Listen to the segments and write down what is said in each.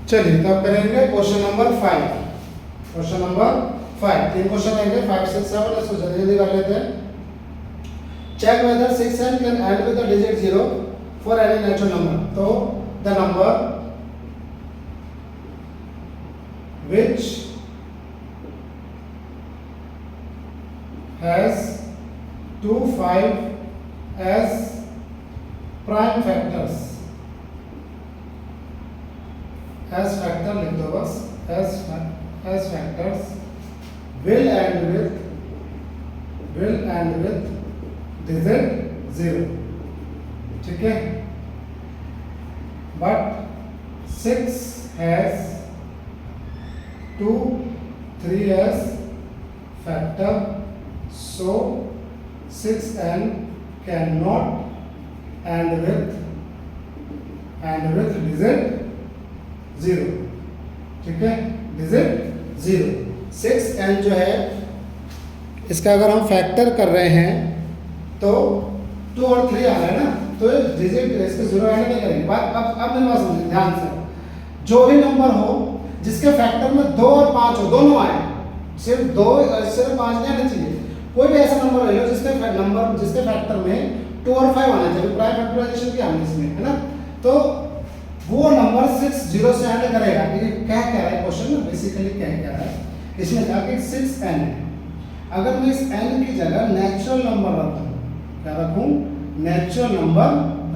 चलिए तो अब करेंगे क्वेश्चन नंबर 5। क्वेश्चन नंबर 5 तीन क्वेश्चन रहेंगे 5 6 7। इसको जल्दी जल्दी कर लेते हैं। Check whether 6 n can end with the digit 0 for any natural number. तो the number which has 2 5 as prime factors, as factor लिख दो बस, as factors will end with digit 0, ठीक है। but 6 has 2 3 as factor, so 6n cannot end with digit 0, ठीक है। Digit 0 6n जो है इसका अगर हम फैक्टर कर रहे हैं तो 2 और 3 आ रहा है ना, तो डिजिट इसके 0 ऐड नहीं करेंगे। बात अब मेरी बात समझिए ध्यान से। जो भी नंबर हो जिसके फैक्टर में 2 और 5 हो, दोनों आए, सिर्फ 2 और सिर्फ 5 नहीं आना चाहिए। कोई भी ऐसा नंबर ले लो जिसके फैक्टर में 2 और 5 आना चाहिए, प्राइम फैक्टराइजेशन की हमने इसमें, है ना। तो वो नंबर 6 0 से एंड करेगा। ये क्या कह रहा है क्वेश्चन में, बेसिकली क्या कह रहा है इसमें जाके 6n है। अगर मैं इस n की जगह नेचुरल नंबर रखूं, क्या रखूं, नेचुरल नंबर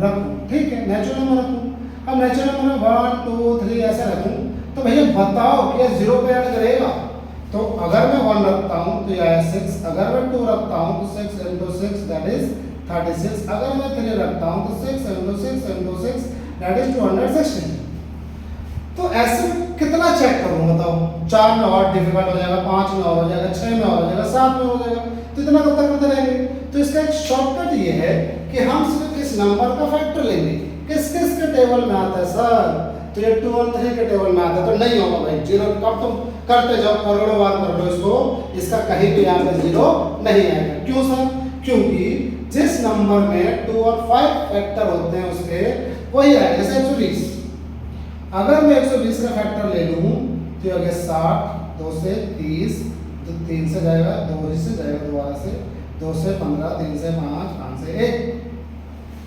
रखूं, ठीक है, नेचुरल नंबर रखूं। अब नेचुरल नंबर 1 2 3 ऐसे रखूं तो भैया बताओ कि 0 पे ऐड करेगा। तो अगर मैं 1 रखता हूं तो यह है 6, अगर मैं 2 रखता हूं तो 6 into 6 दैट इज 36, अगर मैं 3 रखता हूं तो 6 into 6 into 6 दैट इज 216। तो ऐसे कितना चेक करूं बताओ। 4 में और डिफिकल्ट हो जाएगा, 5 में और हो जाएगा, 6 में और हो जाएगा, 7 में हो जाएगा, तो इतना कब तक करते रहेंगे। तो इसका एक शॉर्टकट ये है कि हम सिर्फ इस नंबर का फैक्टर लेंगे। किस किस के टेबल में आता है सर, तो ये 2 और 3 के टेबल में आता है, तो नहीं होगा भाई 0। अब तुम करते जाओ, करोड़ों बार कर लो इसको, इसका कहीं भी यहाँ पे 0 नहीं आएगा। क्यों सर, क्योंकि जिस नंबर में 2 और 5 फैक्टर होते हैं उसके वही आएगा। जैसे 120, अगर मैं 120 का फैक्टर ले लूं तो ये हो गया 60, 2 से 30, तो 3 से जाएगा, 2 से जाएगा, दोबारा से 2 से 15, 3 से 5, 5 से 1,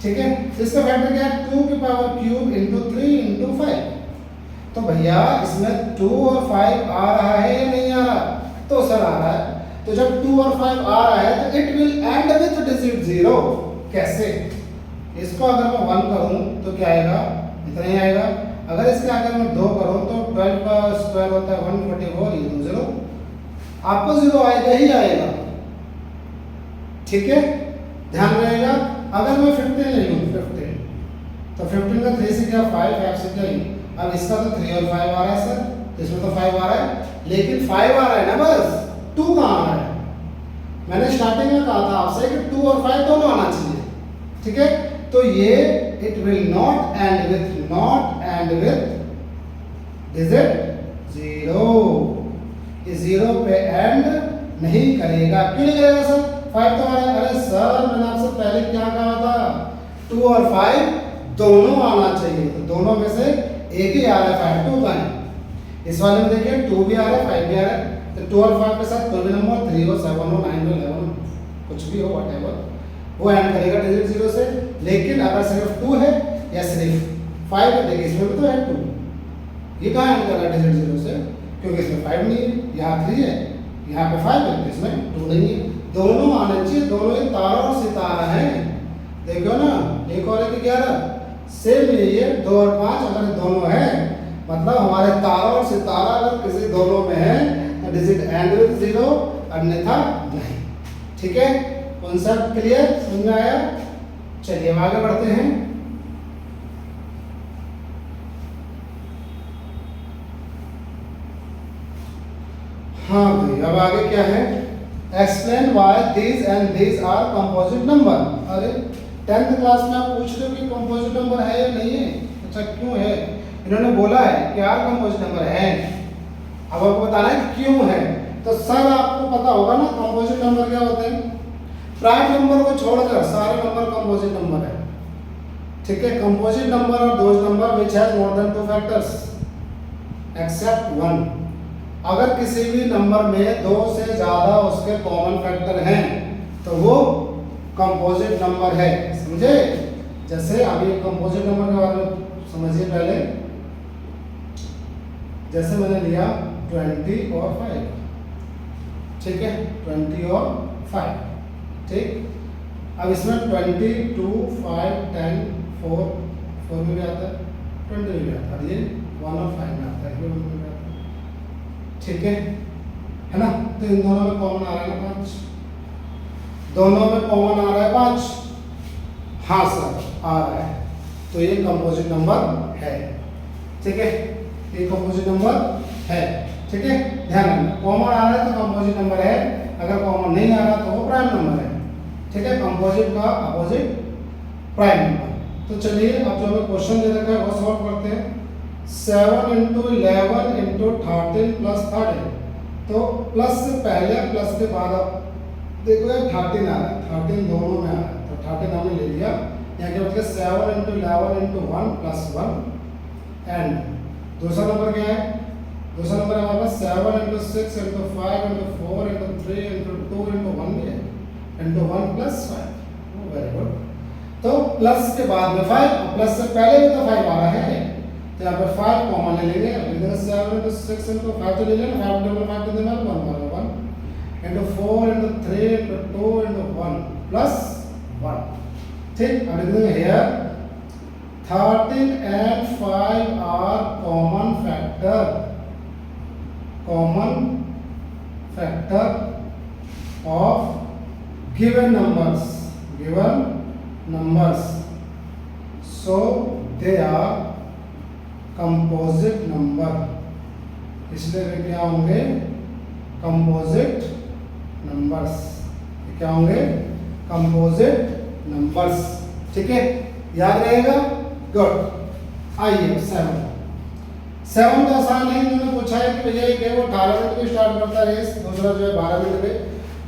ठीक है। इसका फैक्टर क्या है, 2 की पावर क्यूब इंटू 3 इंटू 5। तो भैया इसमें 2 और 5 आ रहा है या नहीं आ रहा, तो सर आ रहा है। तो जब 2 और 5 आ रहा है तो it will and with digit 0। कैसे, इसको अगर मैं 1 करूं तो क्या आएगा, इतना ही आएगा। अगर इसके अगर मैं 2 करूं तो 12 का स्क्वायर होता है 144, ये 2 0, आपको 0 आएगा ही आएगा, ठीक है, ध्यान रहेगा। अगर मैं 15 ले लूं, 15 तो 15 का 3 से क्या 5, 5 से क्या, अब इसका तो 3 और 5 आ रहा है सर, तो इसमें तो 5 आ रहा है, लेकिन 5 आ रहा है ना, बस 2 कहाँ आ रहा है। मैंने स्टार्टिंग में कहा था आपसे कि 2 और 5 दोनों आना चाहिए, ठीक है। तो ये it will not and with digit 0, ये 0 पे एंड नहीं करेगा। क्यों नहीं करेगा सर, 5 तो आ रहा है। अरे सर मैंने आपसे पहले क्या कहा था, 2 और 5 दोनों आना चाहिए, तो दोनों में से एक ही आ रहा है, 5 2 का है। इस वाले में देखिए 2 भी आ रहा है, 5 भी आ रहा है, तो 2 और 5 के साथ कोई भी नंबर 3 हो, 7 हो, 9 हो, 11 हो, कुछ भी हो, व्हाटएवर, वो एंड करेगा डिजिट 0 से। लेकिन अगर सिर्फ 2 है या सिर्फ 5 है, देखिए इसमें भी तो है 2, ये कहाँ एंड कर रहा है डिजिट 0 से, क्योंकि इसमें 5 नहीं है, यहाँ 3 है, यहाँ पे 5 है, इसमें 2 नहीं है। दोनों आने चाहिए, दोनों ही तारा और सितारा है। देखो ना, एक और 1 11 सेम यही है, 2 और 5 अगर दोनों है, मतलब हमारे तारा और सितारा अगर किसी दोनों में है तो डिजिट एंड विद 0, अन्यथा नहीं, ठीक है। कॉन्सेप्ट क्लियर, समझ में आया। चलिए अब आगे बढ़ते हैं। हाँ भाई, अब आगे क्या है, explain why these and these are composite number. अरे 10th क्लास में आप पूछ रहे हो कि कंपोजिट नंबर है या नहीं है। अच्छा क्यों है, इन्होंने बोला है कि आर कंपोजिट नंबर है, अब आपको बताना है क्यों है। तो सर आपको पता होगा ना कंपोजिट नंबर क्या होते हैं। प्राइम नंबर को छोड़कर सारे नंबर कंपोजिट नंबर है, ठीक है। कंपोजिट नंबर और those number which has more than 2 factors, except 1। अगर किसी भी नंबर में 2 से ज़्यादा उसके कॉमन फैक्टर हैं तो वो कंपोजिट नंबर है। समझे? जैसे अभी कंपोजिट नंबर के बारे में समझिए पहले। जैसे मैंने लिया 20 और 5, ठीक है, 20 और 5, ठीक। अब इसमें 20, 2, 5, 10, 4 में भी आता है, 20 में भी आता है, ये 1 और 5 में आता है, ये 1 में भी आता है, ठीक है ना। तो इन दोनों में कॉमन आ रहा है ना 5, दोनों में कॉमन आ रहा है 5। हाँ सर आ रहा है, तो ये कंपोजिट नंबर है, ठीक है, ये कंपोजिट नंबर है, ठीक है। ध्यान रखना, कॉमन आ रहा है तो कंपोजिट नंबर है, अगर कॉमन नहीं आ रहा तो वो प्राइम नंबर है, ठीक है। कंपोजिट का अपोजिट प्राइम नंबर। तो चलिए अब जो हमें क्वेश्चन दे रखा है वो सॉल्व करते हैं। 7 × 11 × 13 + 13, तो प्लस से पहले प्लस के बाद अब देखो यार 13 आ रहा है, 13 दोनों में आ रहा है, तो 13 हमने ले लिया। यहाँ के मतलब 7 × 11 × 1 + 1 एंड दूसरा नंबर क्या है? दूसरा नंबर हमारे पास 7 × 6 × 5 × 4 × 3 × 2 × 1 है, × 1 + 5। Very good. तो प्लस के बाद में 5, प्लस से पहले भी तो 5 आ रहा है, तो यहाँ पे 5 कॉमन ले लेंगे। अब इधर 7 × 6 × 5 तो ले लेना, 5 × 5 कितने में 1 × 1 × 4 × 3 × 2 × 1 + 1, ठीक। अब लिखेंगे here 13 and 5 are common factor of given numbers, so they are composite number, इसलिए वे क्या होंगे? composite numbers। क्या होंगे? composite numbers, ठीक है, याद रहेगा। गुड। आइए 7 तो आसान है, इन्होंने पूछा है कि भैया ये वो 18 मिनट में स्टार्ट करता है रेस, दूसरा जो है 12 मिनट में,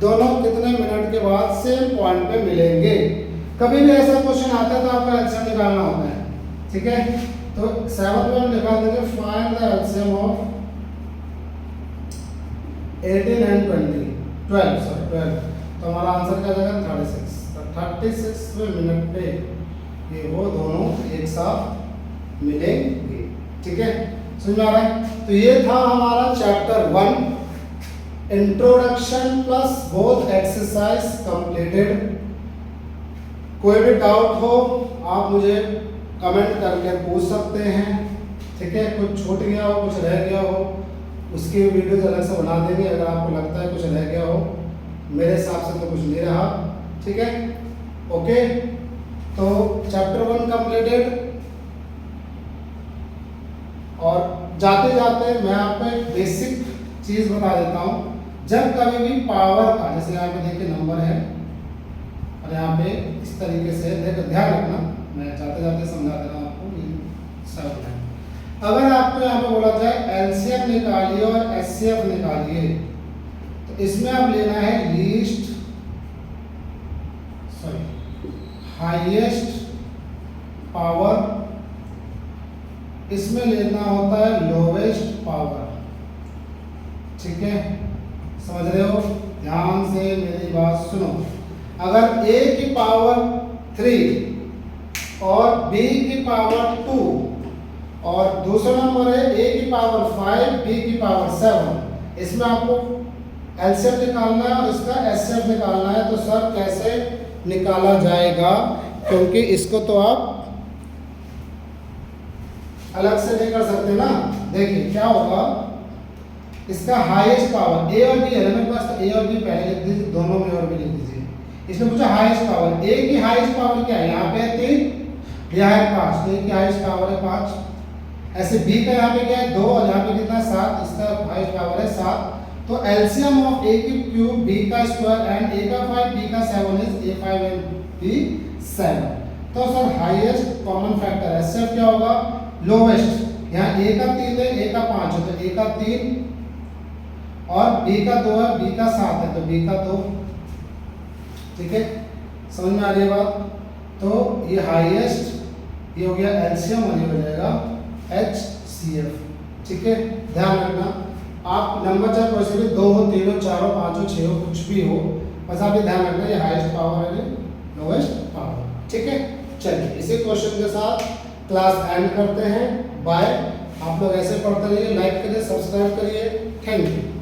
दोनों कितने मिनट के बाद सेम पॉइंट पे मिलेंगे। कभी भी ऐसा क्वेश्चन आता है तो आपको एलसीएम निकालना होता है, ठीक है। तो 7 में हम निकाल देंगे find the LCM of 18 and 12। तो हमारा आंसर क्या जाएगा? 36। तो 36वें मिनट पे ये वो दोनों एक साथ मिलेंगे, ठीक है, समझ में आ रहा है। तो ये था हमारा chapter 1 introduction plus both exercise completed. कोई भी डाउट हो आप मुझे कमेंट करके पूछ सकते हैं, ठीक है। कुछ छूट गया हो, कुछ रह गया हो, उसकी वीडियोज अलग से बना देंगे। अगर आपको लगता है कुछ रह गया हो, मेरे हिसाब से तो कुछ नहीं रहा, ठीक है, ओके। तो चैप्टर 1 कंप्लीटेड। और जाते जाते मैं आपको एक बेसिक चीज़ बता देता हूँ। जब कभी भी पावर का, जैसे यहाँ पे देखिए नंबर है और यहाँ पे इस तरीके से देखो, ध्यान रखना, मैं जाते जाते समझा दे रहा हूँ आपको, सब है। अगर आपको यहाँ पे बोला जाए एलसीएम निकालिए और एचसीएफ निकालिए, तो इसमें आप लेना है हाईएस्ट पावर, इसमें लेना होता है लोवेस्ट पावर, ठीक है, समझ रहे हो? ध्यान से मेरी बात सुनो। अगर a की पावर 3 और b की पावर 2 और दूसरा नंबर है a की पावर 5, b की पावर 7, इसमें आपको एलसीएम निकालना है और इसका एचसीएफ निकालना है। तो सर कैसे निकाला जाएगा? क्योंकि इसको तो आप अलग से नहीं कर सकते ना। देखिए क्या होगा, इसका हाईएस्ट पावर ए और बी है, मेरे पास तो ए और बी पहले लिख दीजिए, दोनों में और भी लिख दीजिए। इसमें पूछा हाईएस्ट पावर, ए की हाईएस्ट पावर क्या है? यहाँ पे 3, यहाँ है 5, तो ए की हाईएस्ट पावर है 5। ऐसे बी का यहाँ पे क्या है 2 और यहाँ पे कितना 7, इसका हाईएस्ट पावर है 7। तो एलसीएम ऑफ ए की क्यूब, बी का स्क्वायर एंड ए का 5, बी का 7 इज a5 एंड b7। तो sir highest common factor HCF क्या होगा? लोवेस्ट। यहाँ a का 3 है, a का 5 है, तो a का 3 और b का 2 है, b का 7 है, तो b का 2, ठीक है, समझ में आ रही है बात? तो ये हाईएस्ट, ये हो गया एलसीएम और ये हो जाएगा एचसीएफ, ठीक है, ध्यान रखना आप नंबर चाहे कोई से भी 2 हो, 3 हो, 4 हो, 5 हो, 6 हो, कुछ भी हो, बस आप ये ध्यान रखना ये हाईएस्ट पावर है लोएस्ट पावर। ठीक है, चलिए इसी क्वेश्चन के साथ क्लास एंड करते हैं। बाय। आप लोग ऐसे पढ़ते रहिए, लाइक करिए, सब्सक्राइब करिए। Thank you.